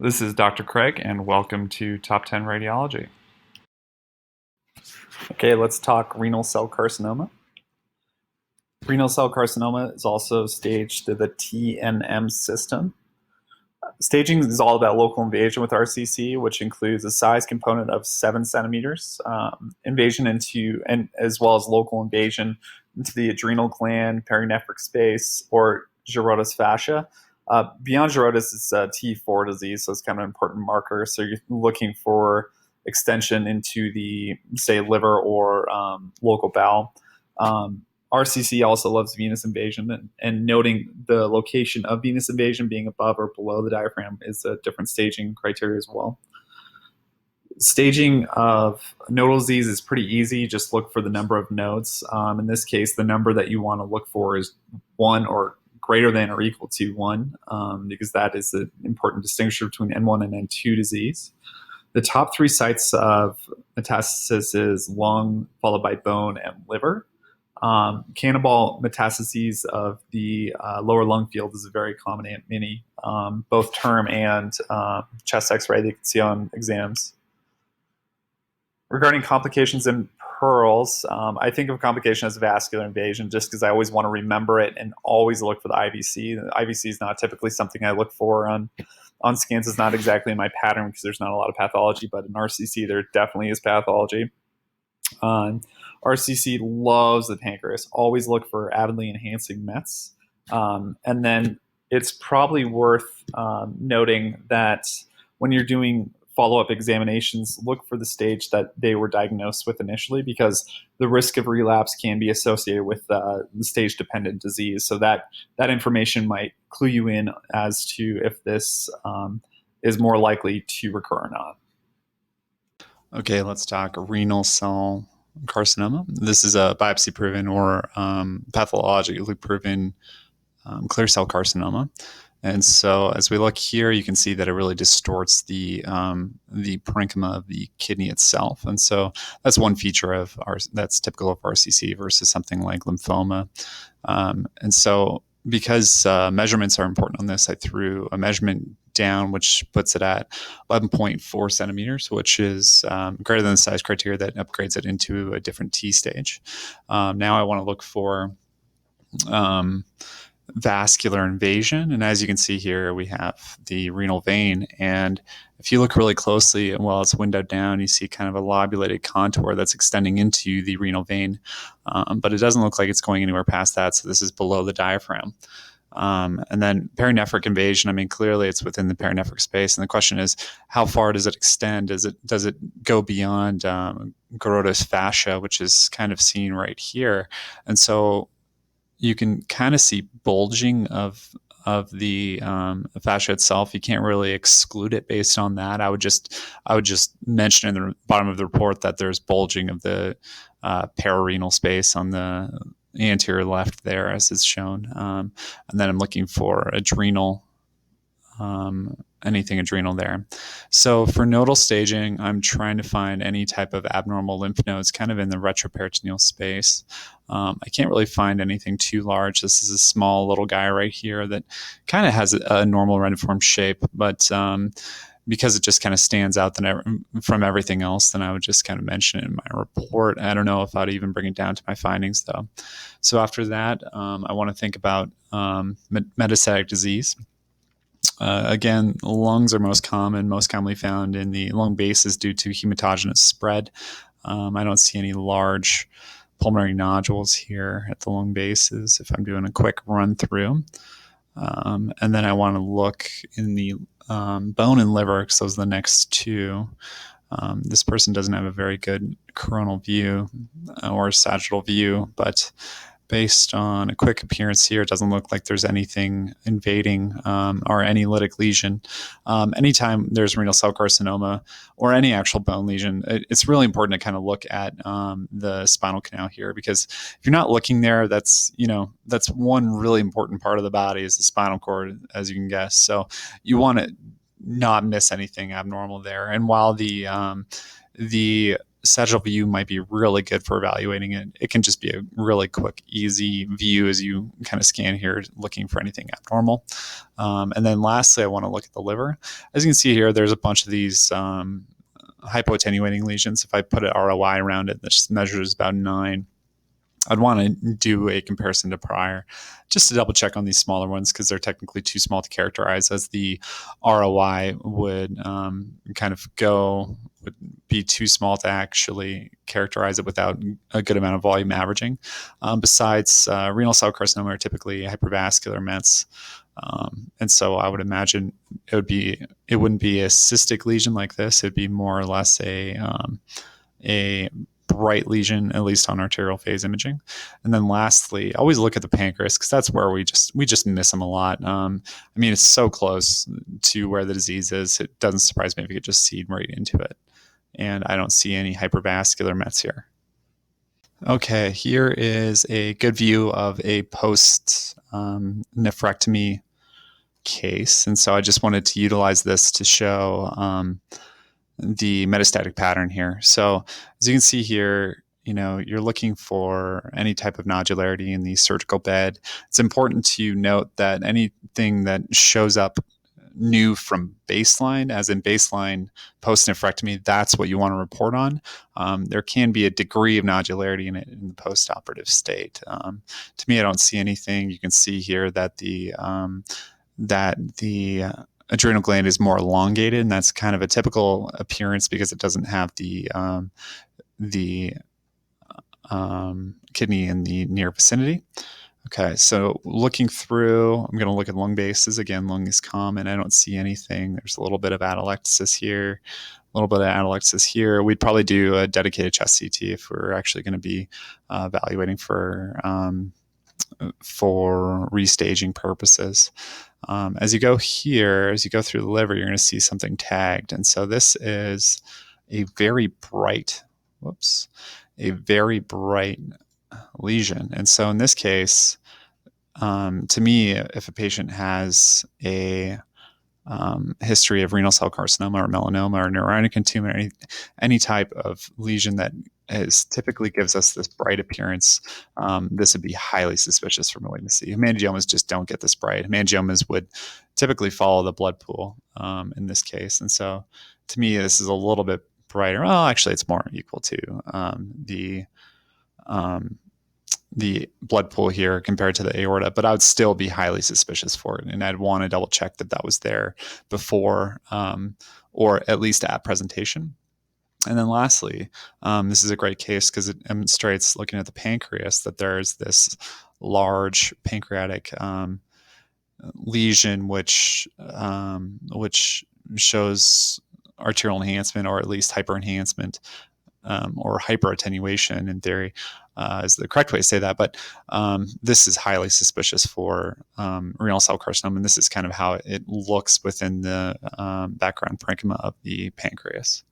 This is Dr. Craig, and welcome to Top 10 Radiology. Okay, let's talk renal cell carcinoma. Renal cell carcinoma is also staged through the TNM system. Staging is all about local invasion with RCC, which includes a size component of 7 centimeters, invasion into, and as well as local invasion into the adrenal gland, perinephric space, or Gerota's fascia. Beyond Gerota's, it's a T4 disease, so it's kind of an important marker. So you're looking for extension into the, say, liver or local bowel. RCC also loves venous invasion, and noting the location of venous invasion being above or below the diaphragm is a different staging criteria as well. Staging of nodal disease is pretty easy. Just look for the number of nodes. In this case, the number that you want to look for is 1 or greater than or equal to 1, because that is the important distinguisher between N1 and N2 disease. The top 3 sites of metastasis is lung, followed by bone and liver. Cannibal metastases of the lower lung field is a very common mini, both term and chest x-ray that you can see on exams. Regarding complications in pearls, I think of complication as vascular invasion just because I always want to remember it and always look for the IVC. The IVC is not typically something I look for on scans. It's not exactly in my pattern because there's not a lot of pathology, but in RCC there definitely is pathology. RCC loves the pancreas. Always look for avidly enhancing Mets. And then it's probably worth noting that when you're doing follow-up examinations, look for the stage that they were diagnosed with initially, because the risk of relapse can be associated with the stage-dependent disease. So that information might clue you in as to if this is more likely to recur or not. Okay, let's talk renal cell carcinoma. This is a biopsy-proven or pathologically proven clear cell carcinoma. And so as we look here, you can see that it really distorts the parenchyma of the kidney itself. And so that's one feature that's typical of RCC versus something like lymphoma. And so because measurements are important on this, I threw a measurement down, which puts it at 11.4 centimeters, which is greater than the size criteria that upgrades it into a different T stage. Now I want to look for vascular invasion. And as you can see here, we have the renal vein. And if you look really closely, while it's windowed down, you see kind of a lobulated contour that's extending into the renal vein. But it doesn't look like it's going anywhere past that. So this is below the diaphragm. And then perinephric invasion, I mean, clearly it's within the perinephric space. And the question is, how far does it extend? Does it go beyond Gerota's fascia, which is kind of seen right here? And so you can kind of see bulging of the fascia itself. You can't really exclude it based on that. I would just mention in the bottom of the report that there's bulging of the pararenal space on the anterior left there, as it's shown. And then I'm looking for adrenal, anything adrenal there. So for nodal staging, I'm trying to find any type of abnormal lymph nodes kind of in the retroperitoneal space. I can't really find anything too large. This is a small little guy right here that kind of has a normal reniform shape, but because it just kind of stands out from everything else, then I would just kind of mention it in my report. I don't know if I'd even bring it down to my findings, though. So after that, I want to think about metastatic disease. Again, lungs are most commonly found in the lung bases due to hematogenous spread. I don't see any large pulmonary nodules here at the lung bases if I'm doing a quick run through. And then I want to look in the bone and liver, because those are the next two. This person doesn't have a very good coronal view or sagittal view, but based on a quick appearance here, it doesn't look like there's anything invading or any lytic lesion. Anytime there's renal cell carcinoma or any actual bone lesion, it's really important to kind of look at the spinal canal here, because if you're not looking there, that's one really important part of the body is the spinal cord, as you can guess. So you want to not miss anything abnormal there. And while the sagittal view might be really good for evaluating it. It can just be a really quick, easy view as you kind of scan here, looking for anything abnormal. And then lastly, I want to look at the liver. As you can see here, there's a bunch of these hypoattenuating lesions. If I put an ROI around it, this measures about 9. I'd want to do a comparison to prior just to double check on these smaller ones because they're technically too small to characterize, as the ROI would would be too small to actually characterize it without a good amount of volume averaging. Besides, renal cell carcinoma are typically hypervascular mets. And so I would imagine it wouldn't be a cystic lesion like this. It'd be more or less a bright lesion, at least on arterial phase imaging. And then lastly, always look at the pancreas because that's where we just miss them a lot. I mean, it's so close to where the disease is. It doesn't surprise me if you could just seed right into it. And I don't see any hypervascular mets here. Okay, here is a good view of a post nephrectomy case. And so I just wanted to utilize this to show the metastatic pattern here. So as you can see here, you're looking for any type of nodularity in the surgical bed. It's important to note that anything that shows up new from baseline, as in baseline post-nephrectomy, that's what you want to report on. There can be a degree of nodularity in it in the post-operative state. To me, I don't see anything. You can see here that the adrenal gland is more elongated, and that's kind of a typical appearance because it doesn't have the kidney in the near vicinity. Okay, so looking through, I'm going to look at lung bases. Again, lung is common. I don't see anything. There's a little bit of atelectasis here, a little bit of atelectasis here. We'd probably do a dedicated chest CT if we're actually going to be evaluating for restaging purposes. As you go here, as you go through the liver, you're going to see something tagged. And so this is a very bright lesion. And so in this case, to me, if a patient has a history of renal cell carcinoma or melanoma or neuroendocrine tumor, any type of lesion that typically gives us this bright appearance, this would be highly suspicious for malignancy. Hemangiomas just don't get this bright. Hemangiomas would typically follow the blood pool in this case. And so to me, this is a little bit brighter. Well, actually, it's more equal to the blood pool here compared to the aorta, but I would still be highly suspicious for it. And I'd want to double check that was there before or at least at presentation. And then lastly, this is a great case because it demonstrates, looking at the pancreas, that there's this large pancreatic lesion which shows arterial enhancement, or at least hyperenhancement, or hyperattenuation in theory is the correct way to say that. But this is highly suspicious for renal cell carcinoma, and this is kind of how it looks within the background parenchyma of the pancreas.